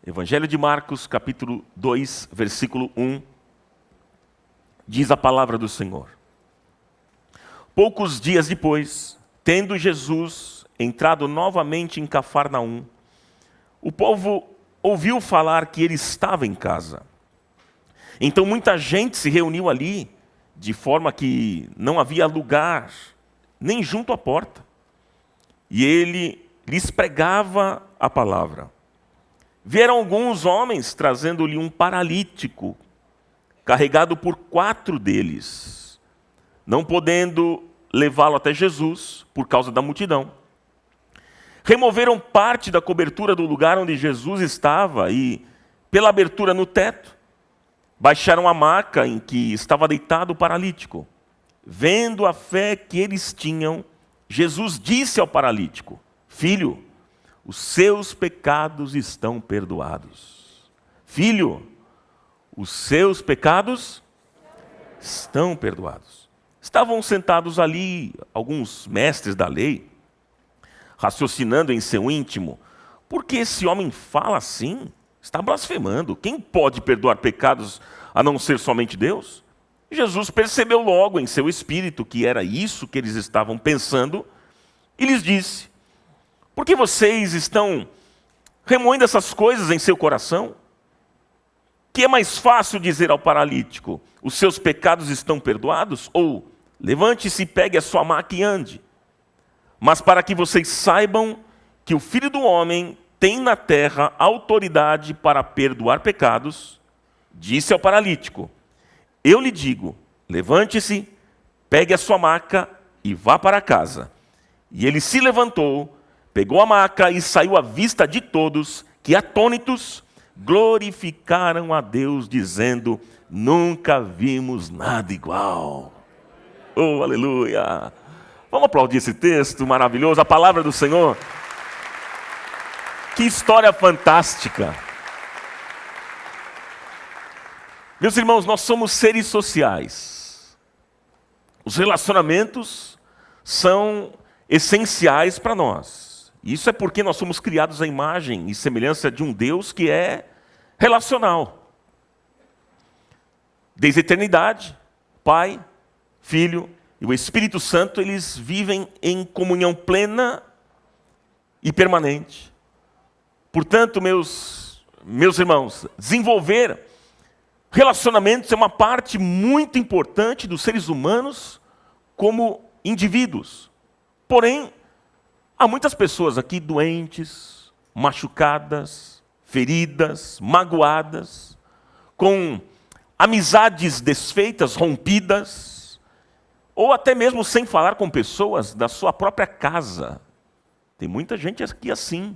Evangelho de Marcos, capítulo 2, versículo 1, diz a palavra do Senhor. Poucos dias depois, tendo Jesus entrado novamente em Cafarnaum, o povo ouviu falar que ele estava em casa. Então muita gente se reuniu ali, de forma que não havia lugar, nem junto à porta. E ele lhes pregava a palavra. Vieram alguns homens trazendo-lhe um paralítico, carregado por 4 deles, não podendo levá-lo até Jesus, por causa da multidão. Removeram parte da cobertura do lugar onde Jesus estava e, pela abertura no teto, baixaram a maca em que estava deitado o paralítico. Vendo a fé que eles tinham, Jesus disse ao paralítico: Filho, os seus pecados estão perdoados. Filho, os seus pecados estão perdoados. Estavam sentados ali alguns mestres da lei, raciocinando em seu íntimo: por que esse homem fala assim? Está blasfemando. Quem pode perdoar pecados a não ser somente Deus? Jesus percebeu logo em seu espírito que era isso que eles estavam pensando e lhes disse: por que vocês estão remoendo essas coisas em seu coração? Que é mais fácil dizer ao paralítico: os seus pecados estão perdoados? Ou, levante-se e pegue a sua maca e ande. Mas para que vocês saibam que o Filho do Homem tem na terra autoridade para perdoar pecados, disse ao paralítico: eu lhe digo, levante-se, pegue a sua maca e vá para casa. E ele se levantou, pegou a maca e saiu à vista de todos, que atônitos glorificaram a Deus, dizendo: nunca vimos nada igual. Oh, aleluia! Vamos aplaudir esse texto maravilhoso, a palavra do Senhor. Que história fantástica! Meus irmãos, nós somos seres sociais. Os relacionamentos são essenciais para nós. Isso é porque nós somos criados à imagem e semelhança de um Deus que é relacional. Desde a eternidade, Pai, Filho e o Espírito Santo, eles vivem em comunhão plena e permanente. Portanto, meus irmãos, desenvolver relacionamentos é uma parte muito importante dos seres humanos como indivíduos. Porém, há muitas pessoas aqui doentes, machucadas, feridas, magoadas, com amizades desfeitas, rompidas, ou até mesmo sem falar com pessoas da sua própria casa. Tem muita gente aqui assim.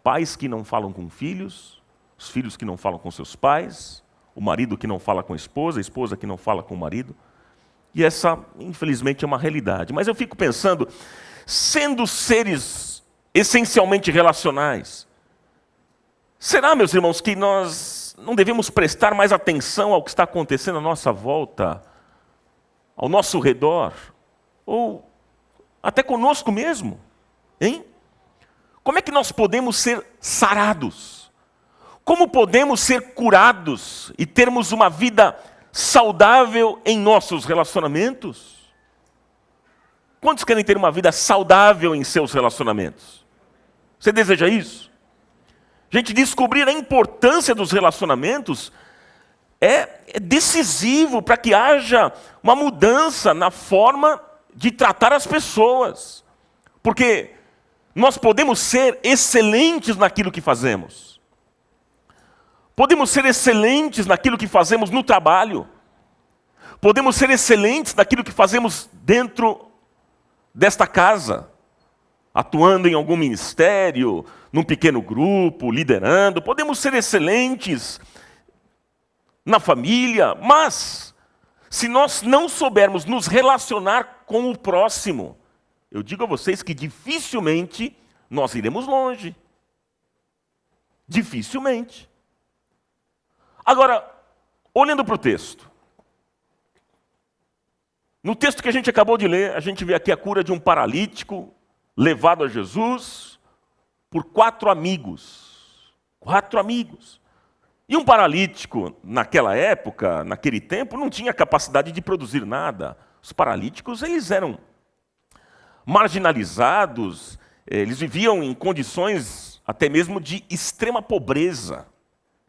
Pais que não falam com filhos, os filhos que não falam com seus pais, o marido que não fala com a esposa que não fala com o marido. E essa, infelizmente, é uma realidade. Mas eu fico pensando, sendo seres essencialmente relacionais, será, meus irmãos, que nós não devemos prestar mais atenção ao que está acontecendo à nossa volta, ao nosso redor, ou até conosco mesmo, hein? Como é que nós podemos ser sarados? Como podemos ser curados e termos uma vida saudável em nossos relacionamentos? Quantos querem ter uma vida saudável em seus relacionamentos? Você deseja isso? Gente, descobrir a importância dos relacionamentos é decisivo para que haja uma mudança na forma de tratar as pessoas. Porque nós podemos ser excelentes naquilo que fazemos. Podemos ser excelentes naquilo que fazemos no trabalho. Podemos ser excelentes naquilo que fazemos dentro desta casa. Atuando em algum ministério, num pequeno grupo, liderando. Podemos ser excelentes na família. Mas, se nós não soubermos nos relacionar com o próximo, eu digo a vocês que dificilmente nós iremos longe. Dificilmente. Agora, olhando para o texto. No texto que a gente acabou de ler, a gente vê aqui a cura de um paralítico levado a Jesus por 4 amigos. 4 amigos. E um paralítico, naquela época, naquele tempo, não tinha capacidade de produzir nada. Os paralíticos, eles eram marginalizados, eles viviam em condições até mesmo de extrema pobreza.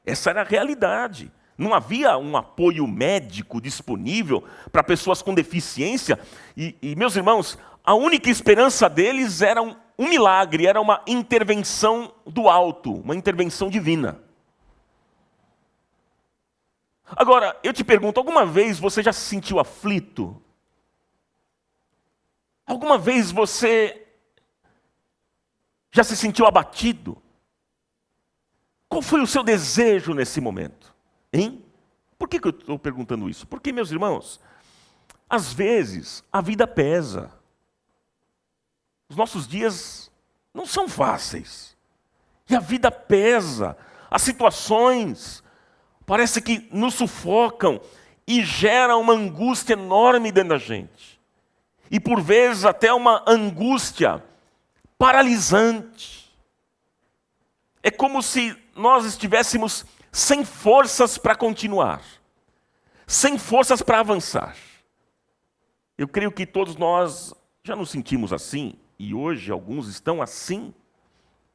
Essa era a realidade. Não havia um apoio médico disponível para pessoas com deficiência. E, meus irmãos, a única esperança deles era um milagre, era uma intervenção do alto, uma intervenção divina. Agora, eu te pergunto, alguma vez você já se sentiu aflito? Alguma vez você já se sentiu abatido? Qual foi o seu desejo nesse momento? Hein? Por que eu estou perguntando isso? Porque, meus irmãos, às vezes a vida pesa. Os nossos dias não são fáceis. E a vida pesa. As situações parece que nos sufocam e geram uma angústia enorme dentro da gente. E por vezes até uma angústia paralisante. É como se nós estivéssemos sem forças para continuar, sem forças para avançar. Eu creio que todos nós já nos sentimos assim, e hoje alguns estão assim.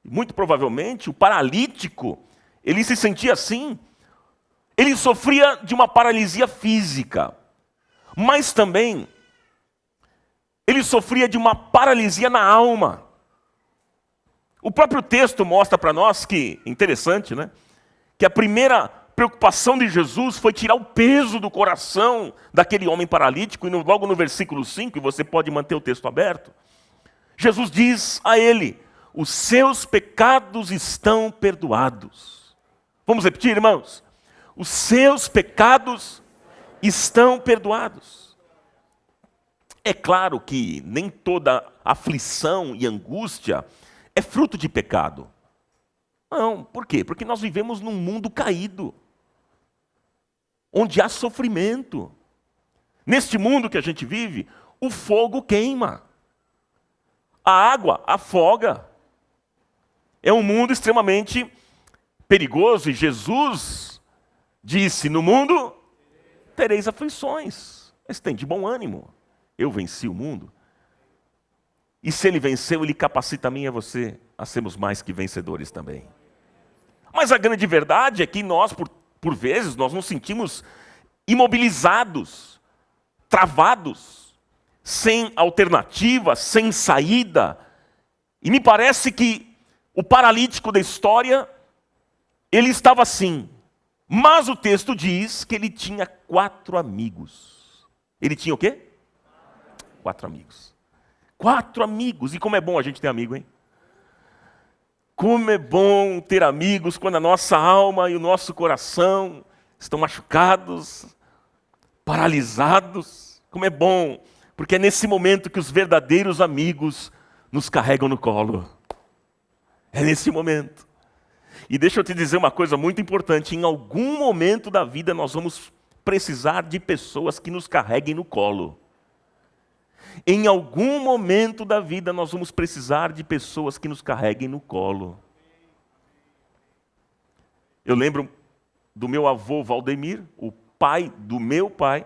Muito provavelmente o paralítico, ele se sentia assim. Ele sofria de uma paralisia física, mas também ele sofria de uma paralisia na alma. O próprio texto mostra para nós que, interessante, né? Que a primeira preocupação de Jesus foi tirar o peso do coração daquele homem paralítico, e logo no versículo 5, e você pode manter o texto aberto, Jesus diz a ele: os seus pecados estão perdoados. Vamos repetir, irmãos? Os seus pecados estão perdoados. É claro que nem toda aflição e angústia é fruto de pecado. Não, por quê? Porque nós vivemos num mundo caído, onde há sofrimento. Neste mundo que a gente vive, o fogo queima, a água afoga. É um mundo extremamente perigoso, e Jesus disse: no mundo tereis aflições, mas tem de bom ânimo, eu venci o mundo. E se ele venceu, ele capacita a mim e a você a sermos mais que vencedores também. Mas a grande verdade é que nós, por vezes, nós nos sentimos imobilizados, travados, sem alternativa, sem saída. E me parece que o paralítico da história, ele estava assim. Mas o texto diz que ele tinha 4 amigos. Ele tinha o quê? 4 amigos. 4 amigos. E como é bom a gente ter amigo, hein? Como é bom ter amigos quando a nossa alma e o nosso coração estão machucados, paralisados. Como é bom, porque é nesse momento que os verdadeiros amigos nos carregam no colo. É nesse momento. E deixa eu te dizer uma coisa muito importante: em algum momento da vida nós vamos precisar de pessoas que nos carreguem no colo. Em algum momento da vida nós vamos precisar de pessoas que nos carreguem no colo. Eu lembro do meu avô Valdemir, o pai do meu pai.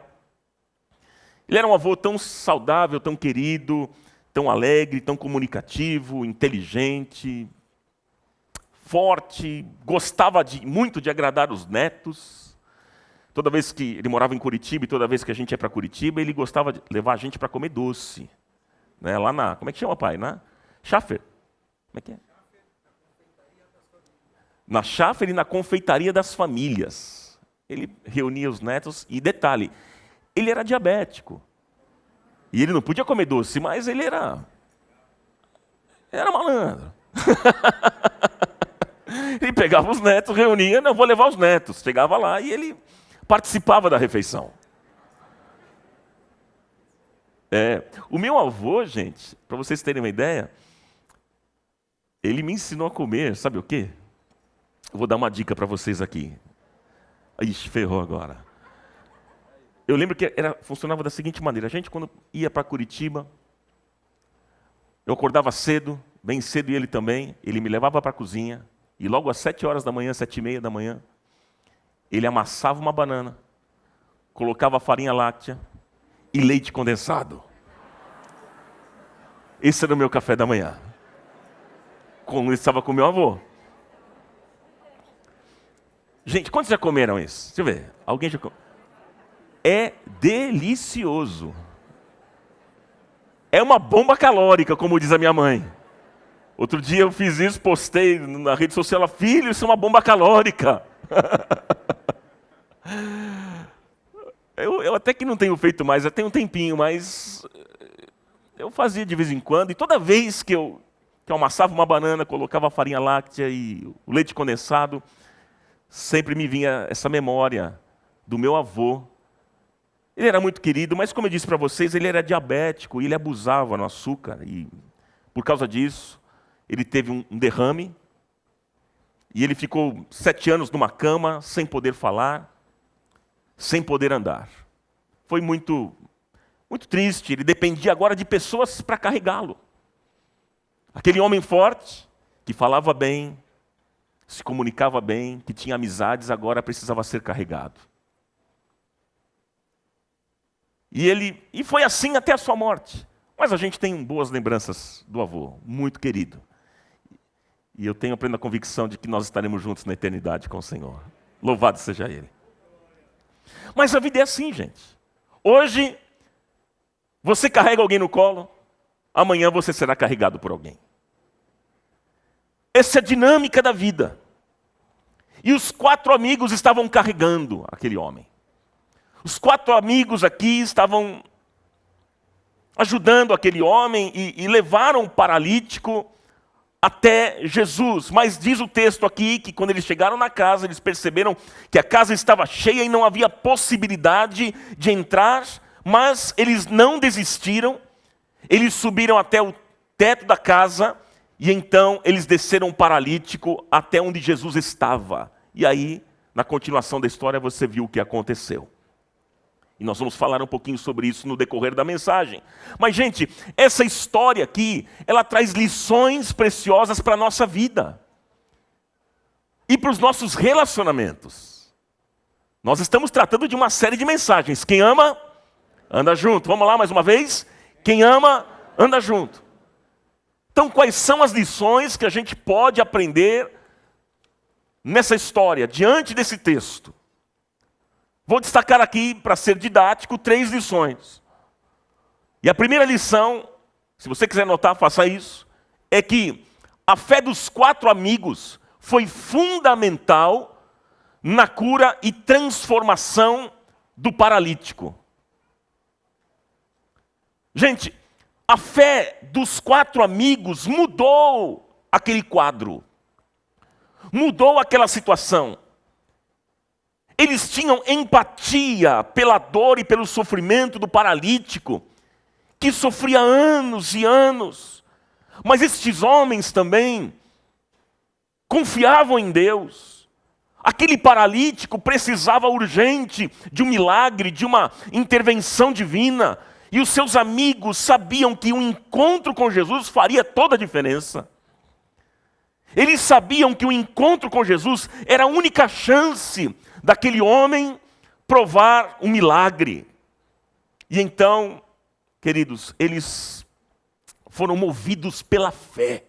Ele era um avô tão saudável, tão querido, tão alegre, tão comunicativo, inteligente, forte, gostava muito de agradar os netos. Toda vez que ele morava em Curitiba, e toda vez que a gente ia para Curitiba, ele gostava de levar a gente para comer doce. Né? Lá na, como é que chama, pai? Na Schaffer. Como é que é? Na Schaffer e na confeitaria das famílias. Ele reunia os netos, e detalhe, ele era diabético. E ele não podia comer doce, mas ele era malandro. Ele pegava os netos, reunia, não, vou levar os netos. Chegava lá e ele participava da refeição. O meu avô, gente, para vocês terem uma ideia, ele me ensinou a comer, sabe o quê? Eu vou dar uma dica para vocês aqui. Ixi, ferrou agora. Eu lembro que funcionava da seguinte maneira: a gente, quando ia para Curitiba, eu acordava cedo, bem cedo, e ele também. Ele me levava para a cozinha, E logo às 7 horas da manhã, 7h30 da manhã, ele amassava uma banana, colocava farinha láctea e leite condensado. Esse era o meu café da manhã. Quando eu estava com meu avô. Gente, quantos já comeram isso? Deixa eu ver. Alguém já comeu? É delicioso. É uma bomba calórica, como diz a minha mãe. Outro dia eu fiz isso, postei na rede social, filho, isso é uma bomba calórica. Eu até que não tenho feito mais, já tem um tempinho, mas eu fazia de vez em quando, e toda vez que eu amassava uma banana, colocava a farinha láctea e o leite condensado, sempre me vinha essa memória do meu avô. Ele era muito querido, mas como eu disse para vocês, ele era diabético e ele abusava no açúcar. E por causa disso, ele teve um derrame. E ele ficou 7 anos numa cama, sem poder falar, sem poder andar. Foi muito, muito triste. Ele dependia agora de pessoas para carregá-lo. Aquele homem forte, que falava bem, se comunicava bem, que tinha amizades, agora precisava ser carregado. E foi assim até a sua morte. Mas a gente tem boas lembranças do avô, muito querido. E eu tenho a plena convicção de que nós estaremos juntos na eternidade com o Senhor. Louvado seja Ele. Mas a vida é assim, gente. Hoje, você carrega alguém no colo, amanhã você será carregado por alguém. Essa é a dinâmica da vida. E os 4 amigos estavam carregando aquele homem. Os 4 amigos aqui estavam ajudando aquele homem e levaram o paralítico até Jesus. Mas diz o texto aqui que quando eles chegaram na casa, eles perceberam que a casa estava cheia e não havia possibilidade de entrar, mas eles não desistiram. Eles subiram até o teto da casa e então eles desceram o paralítico até onde Jesus estava. E aí, na continuação da história, você viu o que aconteceu. E nós vamos falar um pouquinho sobre isso no decorrer da mensagem. Mas, gente, essa história aqui, ela traz lições preciosas para a nossa vida. E para os nossos relacionamentos. Nós estamos tratando de uma série de mensagens. Quem ama, anda junto. Vamos lá mais uma vez? Quem ama, anda junto. Então, quais são as lições que a gente pode aprender nessa história, diante desse texto? Vou destacar aqui, para ser didático, 3 lições. E a primeira lição, se você quiser anotar, faça isso, é que a fé dos 4 amigos foi fundamental na cura e transformação do paralítico. Gente, a fé dos 4 amigos mudou aquele quadro. Mudou aquela situação. Eles tinham empatia pela dor e pelo sofrimento do paralítico, que sofria anos e anos. Mas estes homens também confiavam em Deus. Aquele paralítico precisava urgente de um milagre, de uma intervenção divina. E os seus amigos sabiam que um encontro com Jesus faria toda a diferença. Eles sabiam que o encontro com Jesus era a única chance daquele homem provar um milagre. E então, queridos, eles foram movidos pela fé.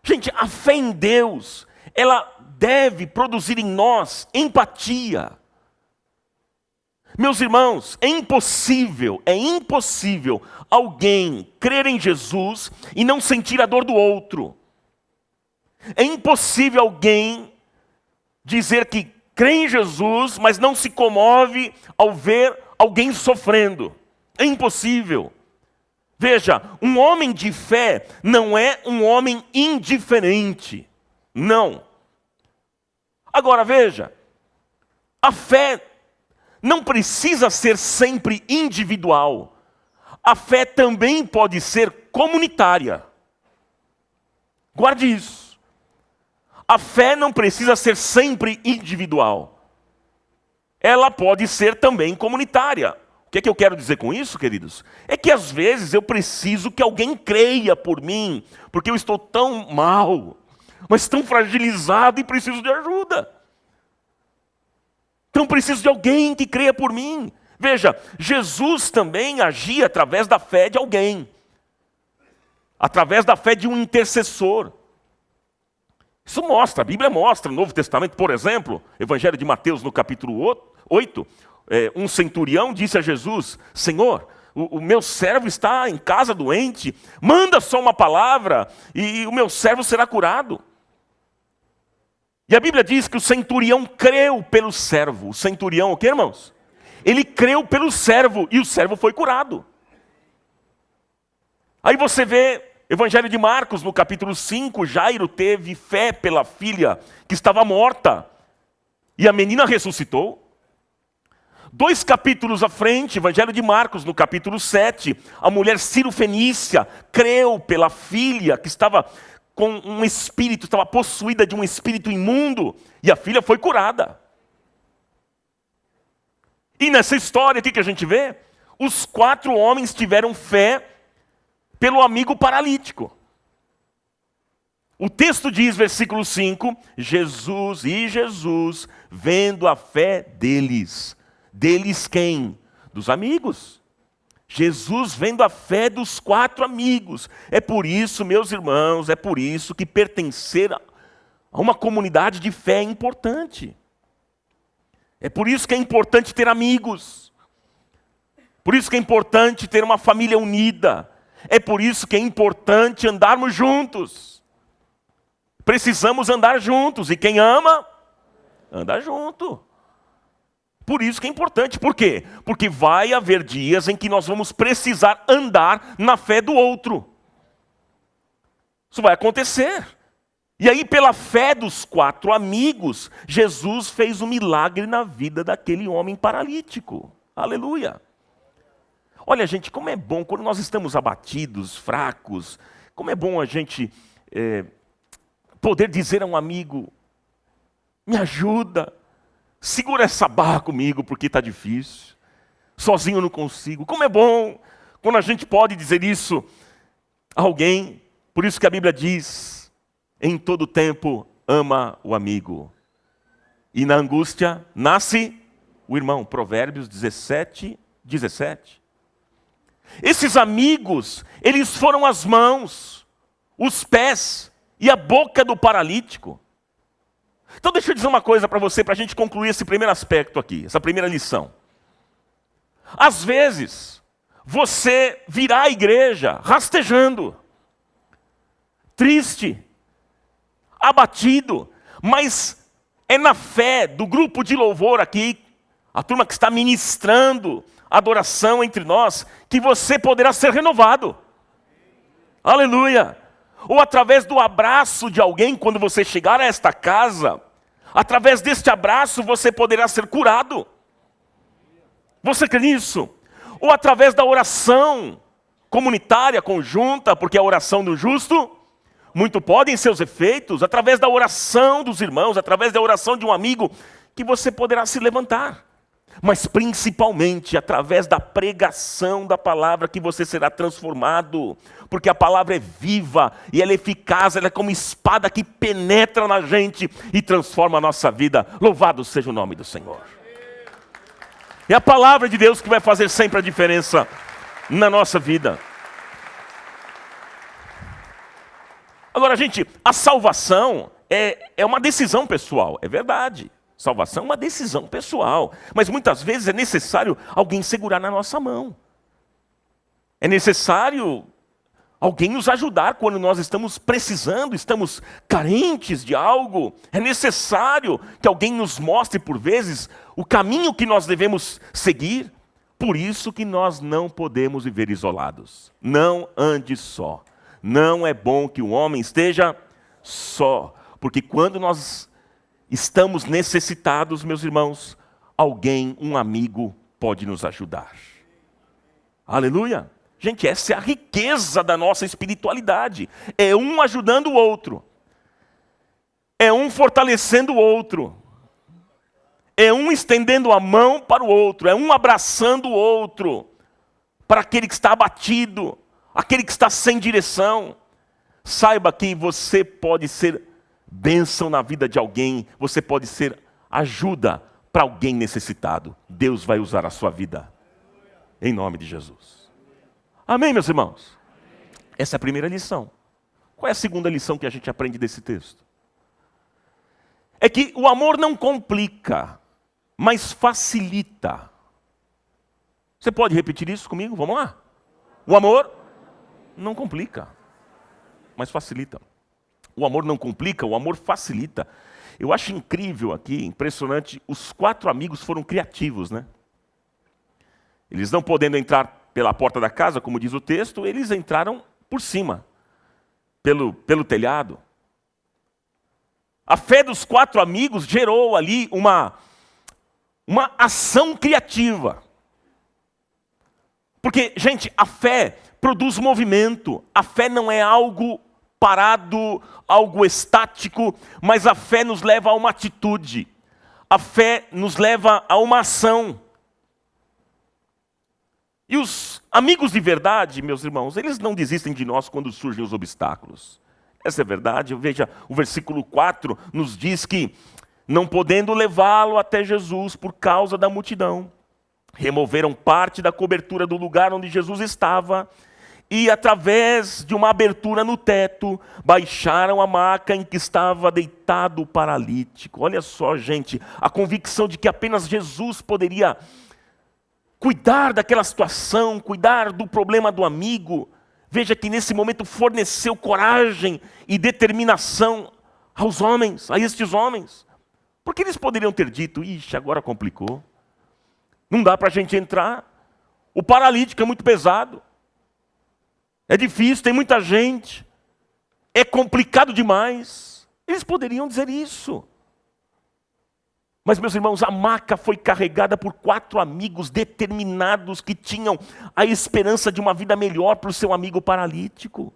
Gente, a fé em Deus, ela deve produzir em nós empatia. Meus irmãos, é impossível alguém crer em Jesus e não sentir a dor do outro. É impossível alguém dizer que crê em Jesus, mas não se comove ao ver alguém sofrendo. É impossível. Veja, um homem de fé não é um homem indiferente. Não. Agora veja, a fé não precisa ser sempre individual. A fé também pode ser comunitária. Guarde isso. A fé não precisa ser sempre individual. Ela pode ser também comunitária. O que é que eu quero dizer com isso, queridos? É que às vezes eu preciso que alguém creia por mim, porque eu estou tão mal. mas tão fragilizado e preciso de ajuda. Então preciso de alguém que creia por mim. Veja, Jesus também agia através da fé de alguém. Através da fé de um intercessor. Isso mostra, a Bíblia mostra, no Novo Testamento, por exemplo, Evangelho de Mateus no capítulo 8, um centurião disse a Jesus: Senhor, o meu servo está em casa doente, manda só uma palavra e o meu servo será curado. E a Bíblia diz que o centurião creu pelo servo. O centurião, o que, irmãos? Ele creu pelo servo e o servo foi curado. Aí você vê Evangelho de Marcos, no capítulo 5, Jairo teve fé pela filha que estava morta e a menina ressuscitou. 2 capítulos à frente, Evangelho de Marcos, no capítulo 7, a mulher Ciro-fenícia creu pela filha que estava com um espírito, estava possuída de um espírito imundo, e a filha foi curada. E nessa história aqui que a gente vê, os 4 homens tiveram fé pelo amigo paralítico. O texto diz, versículo 5, Jesus, vendo a fé deles. Deles quem? Dos amigos. Jesus vendo a fé dos 4 amigos. É por isso, meus irmãos, é por isso que pertencer a uma comunidade de fé é importante. É por isso que é importante ter amigos. Por isso que é importante ter uma família unida. É por isso que é importante andarmos juntos. Precisamos andar juntos. E quem ama, anda junto. Por isso que é importante. Por quê? Porque vai haver dias em que nós vamos precisar andar na fé do outro. Isso vai acontecer. E aí, pela fé dos 4 amigos, Jesus fez um milagre na vida daquele homem paralítico. Aleluia. Olha, gente, como é bom quando nós estamos abatidos, fracos, como é bom a gente poder dizer a um amigo: me ajuda, segura essa barra comigo porque está difícil, sozinho eu não consigo. Como é bom quando a gente pode dizer isso a alguém. Por isso que a Bíblia diz: em todo tempo ama o amigo, e na angústia nasce o irmão. Provérbios 17, 17. Esses amigos, eles foram as mãos, os pés e a boca do paralítico. Então deixa eu dizer uma coisa para você, para a gente concluir esse primeiro aspecto aqui, essa primeira lição. Às vezes, você virá à igreja rastejando, triste, abatido, mas é na fé do grupo de louvor aqui, a turma que está ministrando adoração entre nós, que você poderá ser renovado. Aleluia! Ou através do abraço de alguém, quando você chegar a esta casa, através deste abraço você poderá ser curado. Você crê nisso? Ou através da oração comunitária, conjunta, porque a oração do justo, muito pode em seus efeitos, através da oração dos irmãos, através da oração de um amigo, que você poderá se levantar. Mas principalmente através da pregação da palavra que você será transformado. Porque a palavra é viva e ela é eficaz, ela é como espada que penetra na gente e transforma a nossa vida. Louvado seja o nome do Senhor. É a palavra de Deus que vai fazer sempre a diferença na nossa vida. Agora, gente, a salvação é uma decisão pessoal, é verdade. Salvação é uma decisão pessoal, mas muitas vezes é necessário alguém segurar na nossa mão. É necessário alguém nos ajudar quando nós estamos precisando, estamos carentes de algo. É necessário que alguém nos mostre, por vezes, o caminho que nós devemos seguir. Por isso que nós não podemos viver isolados. Não ande só. Não é bom que o homem esteja só, porque quando nós estamos necessitados, meus irmãos, alguém, um amigo, pode nos ajudar. Aleluia! Gente, essa é a riqueza da nossa espiritualidade. É um ajudando o outro. É um fortalecendo o outro. É um estendendo a mão para o outro. É um abraçando o outro. Para aquele que está abatido, aquele que está sem direção. Saiba que você pode ser bênção na vida de alguém, você pode ser ajuda para alguém necessitado. Deus vai usar a sua vida, em nome de Jesus. Amém, meus irmãos? Essa é a primeira lição. Qual é a segunda lição que a gente aprende desse texto? É que o amor não complica, mas facilita. Você pode repetir isso comigo? Vamos lá. O amor não complica, mas facilita. O amor não complica, o amor facilita. Eu acho incrível aqui, impressionante, os 4 amigos foram criativos, né? Eles não podendo entrar pela porta da casa, como diz o texto, eles entraram por cima, pelo telhado. A fé dos 4 amigos gerou ali uma ação criativa. Porque, gente, a fé produz movimento. A fé não é algo parado, algo estático, mas a fé nos leva a uma atitude. A fé nos leva a uma ação. E os amigos de verdade, meus irmãos, eles não desistem de nós quando surgem os obstáculos. Essa é verdade. Veja, o versículo 4 nos diz que, não podendo levá-lo até Jesus por causa da multidão, removeram parte da cobertura do lugar onde Jesus estava e, através de uma abertura no teto, baixaram a maca em que estava deitado o paralítico. Olha só, gente, a convicção de que apenas Jesus poderia cuidar daquela situação, cuidar do problema do amigo. Veja que nesse momento forneceu coragem e determinação aos homens, a estes homens. Porque eles poderiam ter dito, ixi, agora complicou. Não dá para a gente entrar. O paralítico é muito pesado. É difícil, tem muita gente. É complicado demais. Eles poderiam dizer isso. Mas, meus irmãos, a maca foi carregada por 4 amigos determinados que tinham a esperança de uma vida melhor para o seu amigo paralítico.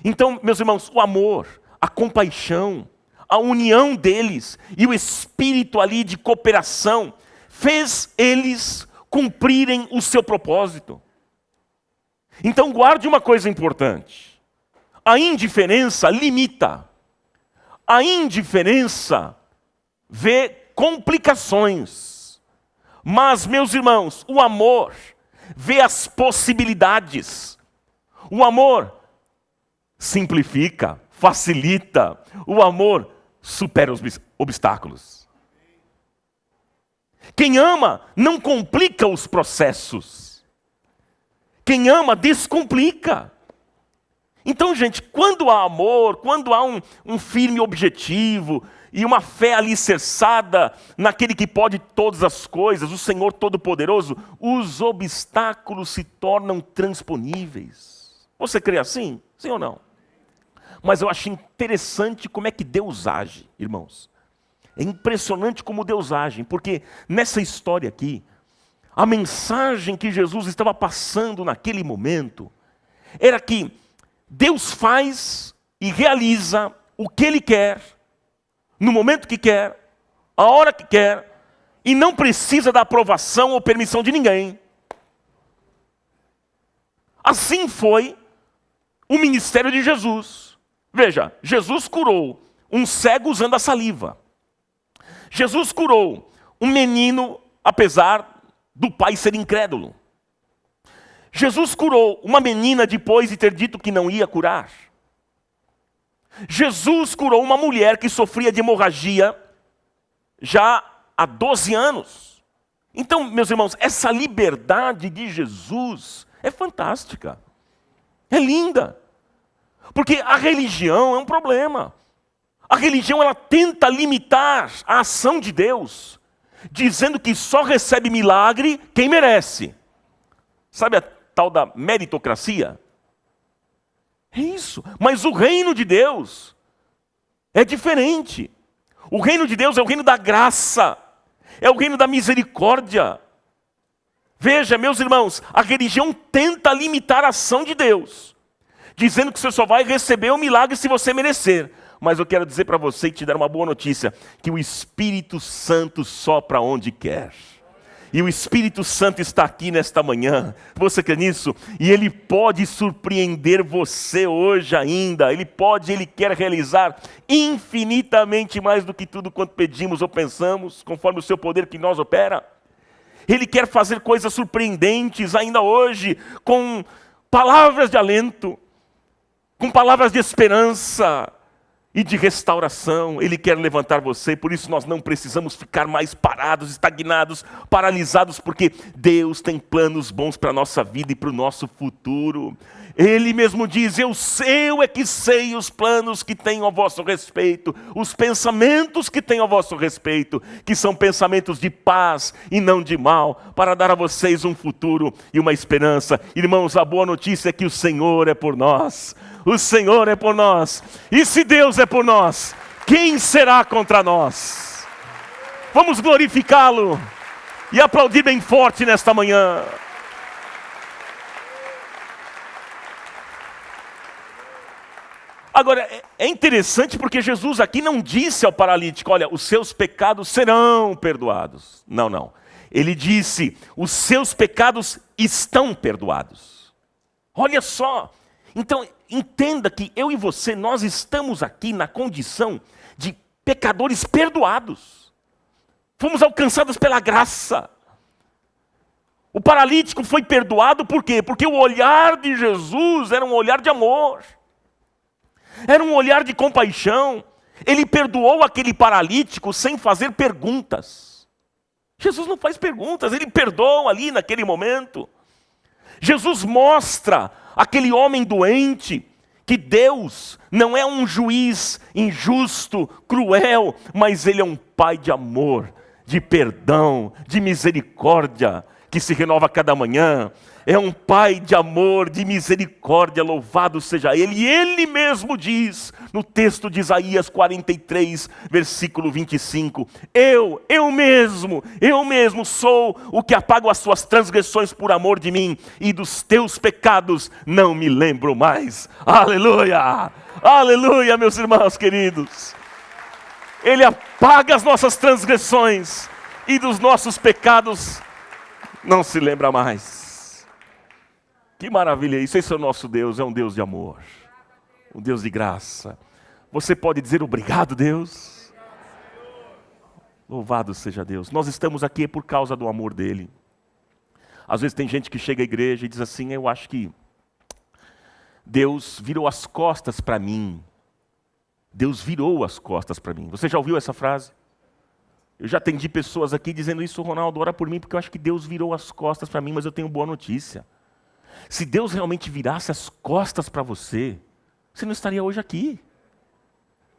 Então, meus irmãos, o amor, a compaixão, a união deles e o espírito ali de cooperação fez eles cumprirem o seu propósito. Então, guarde uma coisa importante. A indiferença limita. A indiferença vê complicações. Mas, meus irmãos, o amor vê as possibilidades. O amor simplifica, facilita. O amor supera os obstáculos. Quem ama não complica os processos. Quem ama descomplica. Então, gente, quando há amor, quando há um firme objetivo e uma fé alicerçada naquele que pode todas as coisas, o Senhor Todo-Poderoso, os obstáculos se tornam transponíveis. Você crê assim? Sim ou não? Mas eu acho interessante como é que Deus age, irmãos. É impressionante como Deus age, porque nessa história aqui, a mensagem que Jesus estava passando naquele momento era que Deus faz e realiza o que Ele quer, no momento que quer, a hora que quer, e não precisa da aprovação ou permissão de ninguém. Assim foi o ministério de Jesus. Veja, Jesus curou um cego usando a saliva. Jesus curou um menino, apesar do pai ser incrédulo. Jesus curou uma menina depois de ter dito que não ia curar. Jesus curou uma mulher que sofria de hemorragia já há 12 anos. Então, meus irmãos, essa liberdade de Jesus é fantástica. É linda. Porque a religião é um problema. A religião, ela tenta limitar a ação de Deus, dizendo que só recebe milagre quem merece. Sabe a tal da meritocracia? É isso. Mas o reino de Deus é diferente. O reino de Deus é o reino da graça. É o reino da misericórdia. Veja, meus irmãos, a religião tenta limitar a ação de Deus, dizendo que você só vai receber o milagre se você merecer. Mas eu quero dizer para você e te dar uma boa notícia, que o Espírito Santo sopra onde quer. E o Espírito Santo está aqui nesta manhã. Você crê nisso? E Ele pode surpreender você hoje ainda. Ele quer realizar infinitamente mais do que tudo quanto pedimos ou pensamos, conforme o seu poder que nós opera. Ele quer fazer coisas surpreendentes ainda hoje, com palavras de alento, com palavras de esperança e de restauração. Ele quer levantar você, por isso nós não precisamos ficar mais parados, estagnados, paralisados, porque Deus tem planos bons para a nossa vida e para o nosso futuro. Ele mesmo diz, eu é que sei os planos que tenho a vosso respeito, os pensamentos que tenho a vosso respeito, que são pensamentos de paz e não de mal, para dar a vocês um futuro e uma esperança. Irmãos, a boa notícia é que o Senhor é por nós. O Senhor é por nós. E se Deus é por nós, quem será contra nós? Vamos glorificá-lo e aplaudir bem forte nesta manhã. Agora, é interessante porque Jesus aqui não disse ao paralítico, olha, os seus pecados serão perdoados. Não, não. Ele disse, os seus pecados estão perdoados. Olha só. Então, entenda que eu e você, nós estamos aqui na condição de pecadores perdoados. Fomos alcançados pela graça. O paralítico foi perdoado por quê? Porque o olhar de Jesus era um olhar de amor. Era um olhar de compaixão. Ele perdoou aquele paralítico sem fazer perguntas. Jesus não faz perguntas, ele perdoa ali naquele momento. Jesus mostra àquele homem doente que Deus não é um juiz injusto, cruel, mas Ele é um Pai de amor, de perdão, de misericórdia, que se renova a cada manhã. É um Pai de amor, de misericórdia, louvado seja Ele. E Ele mesmo diz, no texto de Isaías 43, versículo 25, eu mesmo sou o que apago as suas transgressões por amor de mim, e dos teus pecados não me lembro mais. Aleluia! Aleluia, meus irmãos queridos. Ele apaga as nossas transgressões, e dos nossos pecados não se lembra mais. Que maravilha isso, esse é o nosso Deus, é um Deus de amor, um Deus de graça. Você pode dizer obrigado, Deus? Louvado seja Deus. Nós estamos aqui por causa do amor dEle. Às vezes tem gente que chega à igreja e diz assim, eu acho que Deus virou as costas para mim. Deus virou as costas para mim. Você já ouviu essa frase? Eu já atendi pessoas aqui dizendo isso, Ronaldo, ora por mim, porque eu acho que Deus virou as costas para mim, mas eu tenho boa notícia. Se Deus realmente virasse as costas para você, você não estaria hoje aqui.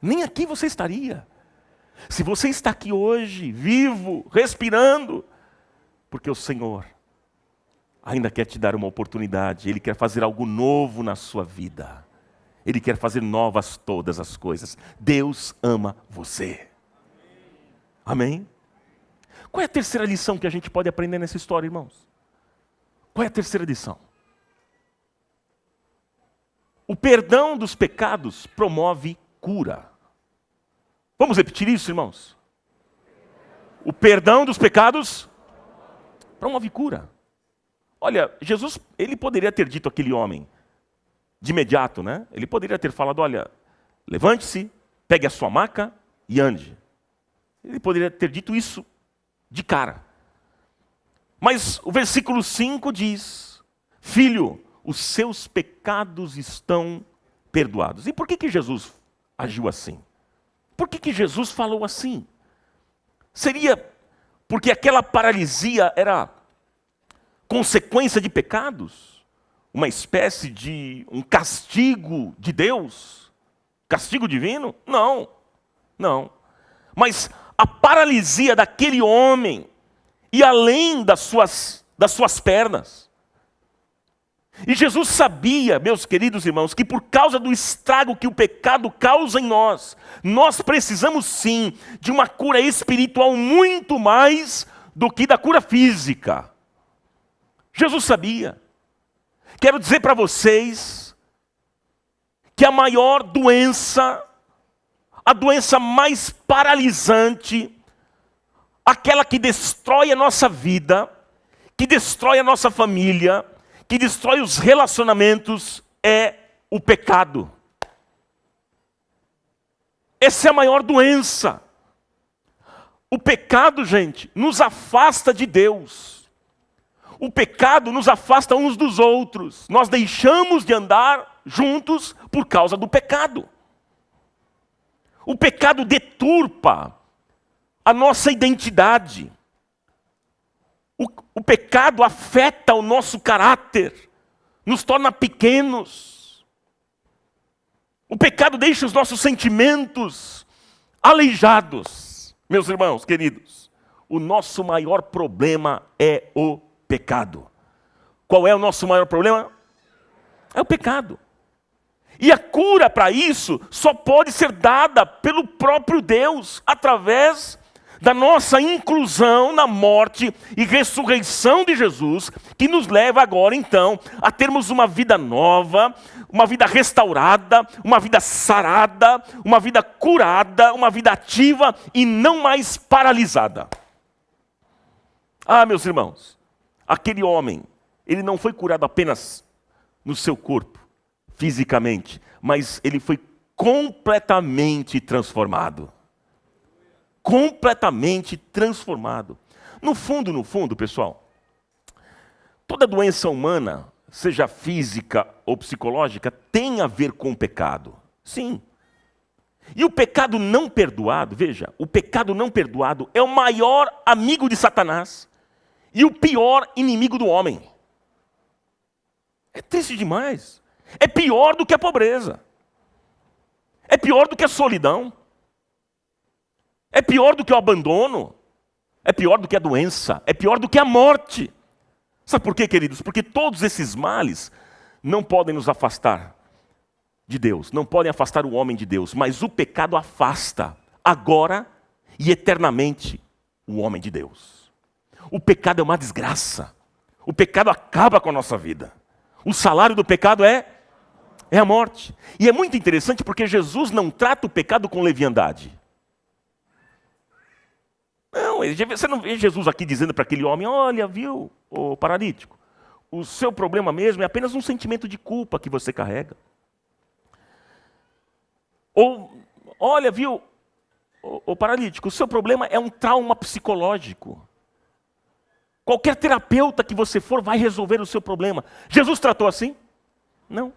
Nem aqui você estaria. Se você está aqui hoje, vivo, respirando, porque o Senhor ainda quer te dar uma oportunidade, Ele quer fazer algo novo na sua vida. Ele quer fazer novas todas as coisas. Deus ama você. Amém? Qual é a terceira lição que a gente pode aprender nessa história, irmãos? Qual é a terceira lição? O perdão dos pecados promove cura. Vamos repetir isso, irmãos? O perdão dos pecados promove cura. Olha, Jesus, ele poderia ter dito àquele homem, de imediato, né? Ele poderia ter falado, olha, levante-se, pegue a sua maca e ande. Ele poderia ter dito isso de cara. Mas o versículo 5 diz, filho, os seus pecados estão perdoados. E por que Jesus agiu assim? Por que Jesus falou assim? Seria porque aquela paralisia era consequência de pecados? Uma espécie de um castigo de Deus? Castigo divino? Não, não. Mas a paralisia daquele homem, e além das suas pernas. E Jesus sabia, meus queridos irmãos, que por causa do estrago que o pecado causa em nós, nós precisamos sim de uma cura espiritual muito mais do que da cura física. Jesus sabia. Quero dizer para vocês que a maior doença, a doença mais paralisante, aquela que destrói a nossa vida, que destrói a nossa família, que destrói os relacionamentos, é o pecado. Essa é a maior doença. O pecado, gente, nos afasta de Deus. O pecado nos afasta uns dos outros. Nós deixamos de andar juntos por causa do pecado. O pecado deturpa a nossa identidade. O pecado afeta o nosso caráter, nos torna pequenos. O pecado deixa os nossos sentimentos aleijados. Meus irmãos queridos, o nosso maior problema é o pecado. Qual é o nosso maior problema? É o pecado. E a cura para isso só pode ser dada pelo próprio Deus, através da nossa inclusão na morte e ressurreição de Jesus, que nos leva agora então a termos uma vida nova, uma vida restaurada, uma vida sarada, uma vida curada, uma vida ativa e não mais paralisada. Ah, meus irmãos, aquele homem, ele não foi curado apenas no seu corpo, fisicamente, mas ele foi completamente transformado. Completamente transformado. No fundo, pessoal, toda doença humana, seja física ou psicológica, tem a ver com o pecado. Sim. E o pecado não perdoado, veja, o pecado não perdoado é o maior amigo de Satanás e o pior inimigo do homem. É triste demais. É pior do que a pobreza. É pior do que a solidão. É pior do que o abandono. É pior do que a doença. É pior do que a morte. Sabe por quê, queridos? Porque todos esses males não podem nos afastar de Deus. Não podem afastar o homem de Deus. Mas o pecado afasta, agora e eternamente, o homem de Deus. O pecado é uma desgraça. O pecado acaba com a nossa vida. O salário do pecado é a morte. E é muito interessante porque Jesus não trata o pecado com leviandade. Não, você não vê Jesus aqui dizendo para aquele homem, olha, viu, ô paralítico, o seu problema mesmo é apenas um sentimento de culpa que você carrega. Ou, olha, viu, ô paralítico, o seu problema é um trauma psicológico. Qualquer terapeuta que você for vai resolver o seu problema. Jesus tratou assim? Não.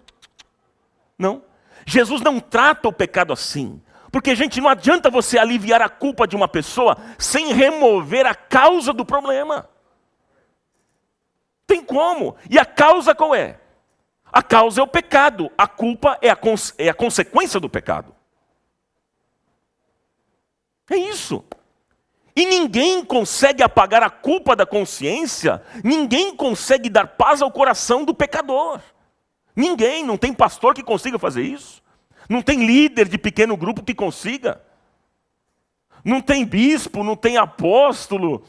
Não. Jesus não trata o pecado assim. Porque, gente, não adianta você aliviar a culpa de uma pessoa sem remover a causa do problema. Tem como. E a causa qual é? A causa é o pecado. A culpa é a consequência do pecado. É isso. E ninguém consegue apagar a culpa da consciência, ninguém consegue dar paz ao coração do pecador. Ninguém, não tem pastor que consiga fazer isso. Não tem líder de pequeno grupo que consiga. Não tem bispo, não tem apóstolo,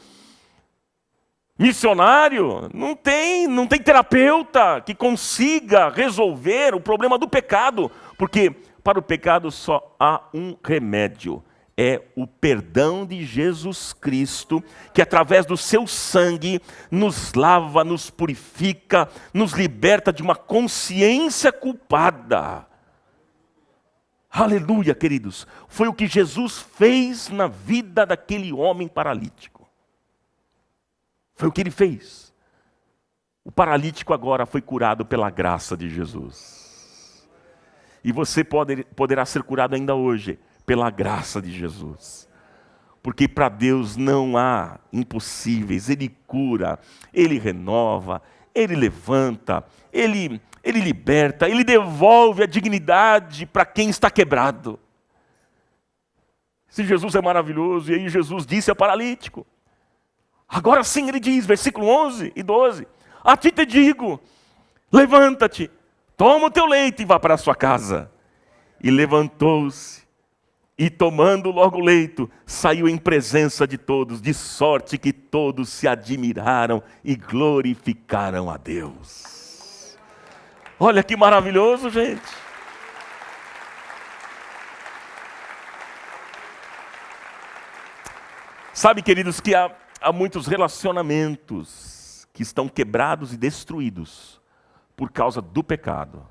missionário, não tem terapeuta que consiga resolver o problema do pecado. Porque para o pecado só há um remédio. É o perdão de Jesus Cristo, que através do seu sangue nos lava, nos purifica, nos liberta de uma consciência culpada. Aleluia, queridos. Foi o que Jesus fez na vida daquele homem paralítico. Foi o que ele fez. O paralítico agora foi curado pela graça de Jesus. E você poderá ser curado ainda hoje pela graça de Jesus. Porque para Deus não há impossíveis. Ele cura, Ele renova, Ele levanta, Ele liberta, Ele devolve a dignidade para quem está quebrado. Se Jesus é maravilhoso, e aí Jesus disse ao paralítico. Agora sim ele diz, versículo 11 e 12. A ti te digo, levanta-te, toma o teu leito e vá para a sua casa. E levantou-se, e tomando logo o leito, saiu em presença de todos, de sorte que todos se admiraram e glorificaram a Deus. Olha que maravilhoso, gente. Sabe, queridos, que há muitos relacionamentos que estão quebrados e destruídos por causa do pecado.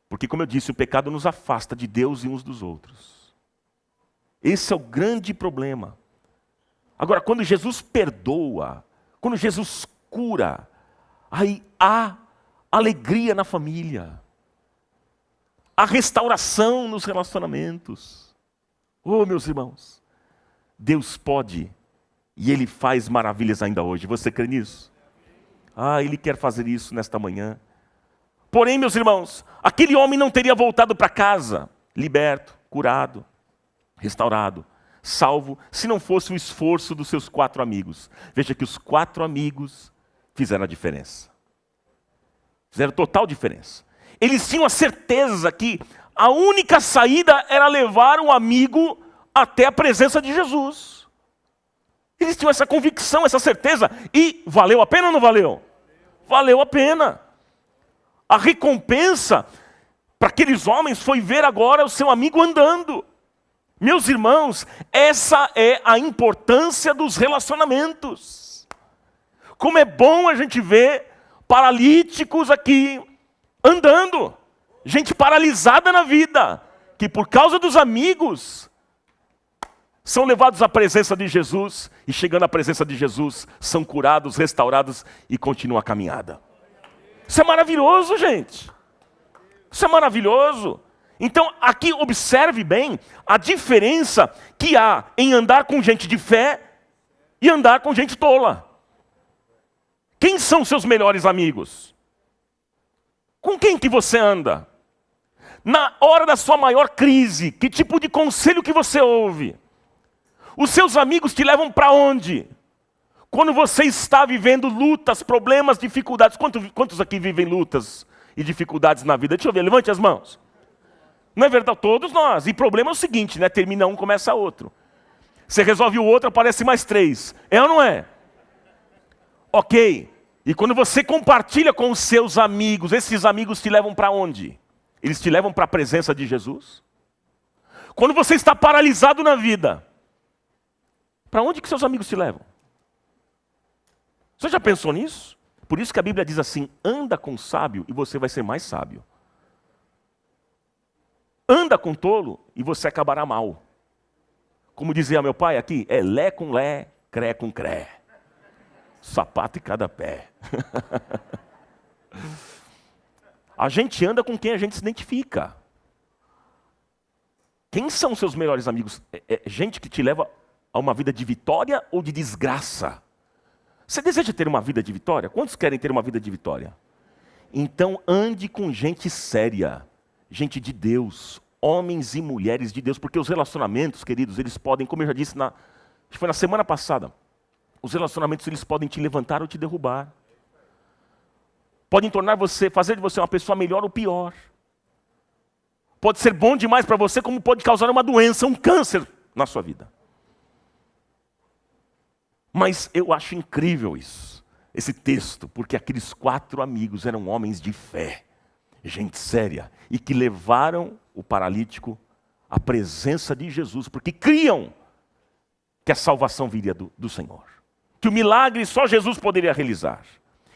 Porque, como eu disse, o pecado nos afasta de Deus e uns dos outros. Esse é o grande problema. Agora, quando Jesus perdoa, quando Jesus cura, aí há alegria na família. Há restauração nos relacionamentos. Oh, meus irmãos, Deus pode e Ele faz maravilhas ainda hoje. Você crê nisso? Ele quer fazer isso nesta manhã. Porém, meus irmãos, aquele homem não teria voltado para casa, liberto, curado, restaurado, salvo, se não fosse o esforço dos seus 4 amigos. Veja que os 4 amigos fizeram a diferença. Fizeram total diferença. Eles tinham a certeza que a única saída era levar um amigo até a presença de Jesus. Eles tinham essa convicção, essa certeza. E valeu a pena ou não valeu? Valeu a pena. A recompensa para aqueles homens foi ver agora o seu amigo andando. Meus irmãos, essa é a importância dos relacionamentos. Como é bom a gente ver paralíticos aqui andando. Gente paralisada na vida, que por causa dos amigos são levados à presença de Jesus e chegando à presença de Jesus são curados, restaurados e continuam a caminhada. Isso é maravilhoso, gente. Isso é maravilhoso. Então, aqui observe bem a diferença que há em andar com gente de fé e andar com gente tola. Quem são seus melhores amigos? Com quem que você anda? Na hora da sua maior crise, que tipo de conselho que você ouve? Os seus amigos te levam para onde? Quando você está vivendo lutas, problemas, dificuldades. Quantos aqui vivem lutas e dificuldades na vida? Deixa eu ver, levante as mãos. Não é verdade? Todos nós. E o problema é o seguinte, né? Termina um, começa outro. Você resolve o outro, aparece mais 3. É ou não é? Ok. E quando você compartilha com os seus amigos, esses amigos te levam para onde? Eles te levam para a presença de Jesus? Quando você está paralisado na vida, para onde que seus amigos te levam? Você já pensou nisso? Por isso que a Bíblia diz assim, anda com sábio e você vai ser mais sábio. Anda com tolo e você acabará mal. Como dizia meu pai aqui, é lé com lé, cré com cré. Sapato em cada pé. A gente anda com quem a gente se identifica. Quem são seus melhores amigos? É gente que te leva a uma vida de vitória ou de desgraça? Você deseja ter uma vida de vitória? Quantos querem ter uma vida de vitória? Então ande com gente séria, gente de Deus, homens e mulheres de Deus, porque os relacionamentos, queridos, eles podem, como eu já disse, acho que foi na semana passada, os relacionamentos eles podem te levantar ou te derrubar. Podem fazer de você uma pessoa melhor ou pior. Pode ser bom demais para você, como pode causar uma doença, um câncer na sua vida. Mas eu acho incrível isso, esse texto, porque aqueles 4 amigos eram homens de fé, gente séria, e que levaram o paralítico à presença de Jesus, porque criam que a salvação viria do Senhor. Que o milagre só Jesus poderia realizar.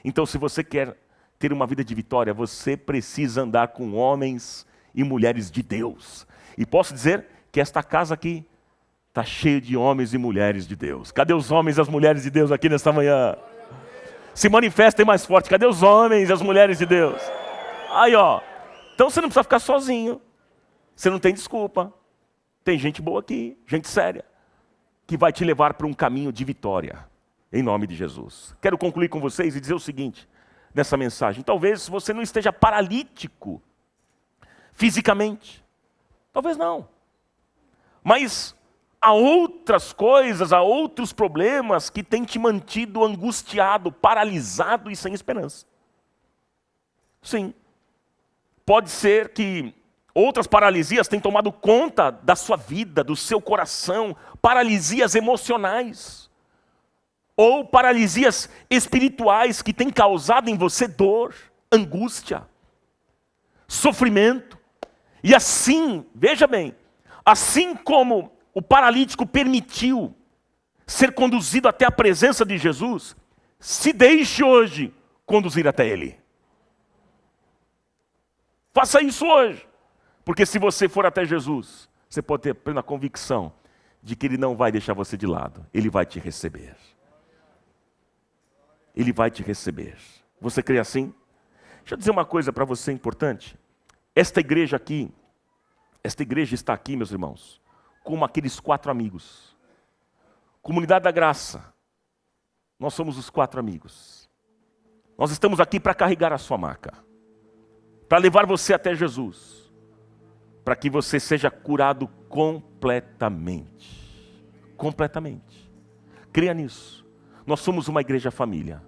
Então, se você quer ter uma vida de vitória, você precisa andar com homens e mulheres de Deus. E posso dizer que esta casa aqui está cheia de homens e mulheres de Deus. Cadê os homens e as mulheres de Deus aqui nesta manhã? Se manifestem mais forte. Cadê os homens e as mulheres de Deus? Aí, ó. Então você não precisa ficar sozinho. Você não tem desculpa. Tem gente boa aqui, gente séria, que vai te levar para um caminho de vitória. Em nome de Jesus. Quero concluir com vocês e dizer o seguinte, nessa mensagem. Talvez você não esteja paralítico fisicamente. Talvez não. Mas há outras coisas, há outros problemas que têm te mantido angustiado, paralisado e sem esperança. Sim. Pode ser que outras paralisias tenham tomado conta da sua vida, do seu coração, paralisias emocionais. Ou paralisias espirituais que têm causado em você dor, angústia, sofrimento. E assim, veja bem, assim como o paralítico permitiu ser conduzido até a presença de Jesus, se deixe hoje conduzir até Ele. Faça isso hoje. Porque se você for até Jesus, você pode ter plena convicção de que Ele não vai deixar você de lado. Ele vai te receber. Ele vai te receber. Você crê assim? Deixa eu dizer uma coisa para você importante. Esta igreja está aqui, meus irmãos, como aqueles 4 amigos. Comunidade da Graça. Nós somos os 4 amigos. Nós estamos aqui para carregar a sua maca. Para levar você até Jesus. Para que você seja curado completamente. Completamente. Creia nisso. Nós somos uma igreja família.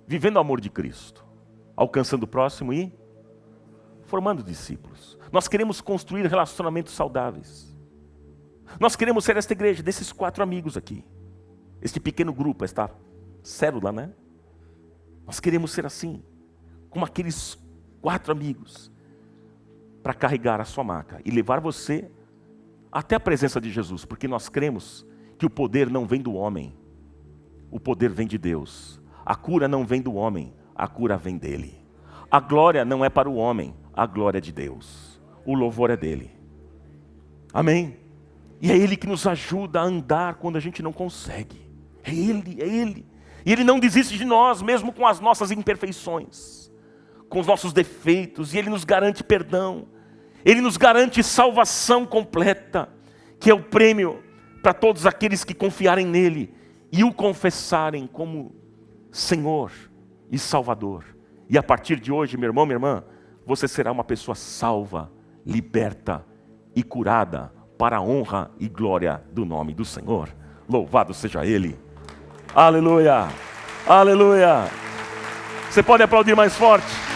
Vivendo o amor de Cristo. Alcançando o próximo e formando discípulos. Nós queremos construir relacionamentos saudáveis. Nós queremos ser esta igreja, desses 4 amigos aqui. Este pequeno grupo, esta célula, né? Nós queremos ser assim, como aqueles 4 amigos, para carregar a sua maca e levar você até a presença de Jesus, porque nós cremos que o poder não vem do homem, o poder vem de Deus. A cura não vem do homem, a cura vem dele. A glória não é para o homem, a glória é de Deus. O louvor é dele. Amém? E é Ele que nos ajuda a andar quando a gente não consegue. É Ele, é Ele. E Ele não desiste de nós, mesmo com as nossas imperfeições, com os nossos defeitos. E Ele nos garante perdão. Ele nos garante salvação completa, que é o prêmio para todos aqueles que confiarem nele e o confessarem como Senhor e Salvador. E a partir de hoje, meu irmão, minha irmã, você será uma pessoa salva, liberta e curada para a honra e glória do nome do Senhor. Louvado seja Ele. Aleluia, aleluia. Você pode aplaudir mais forte?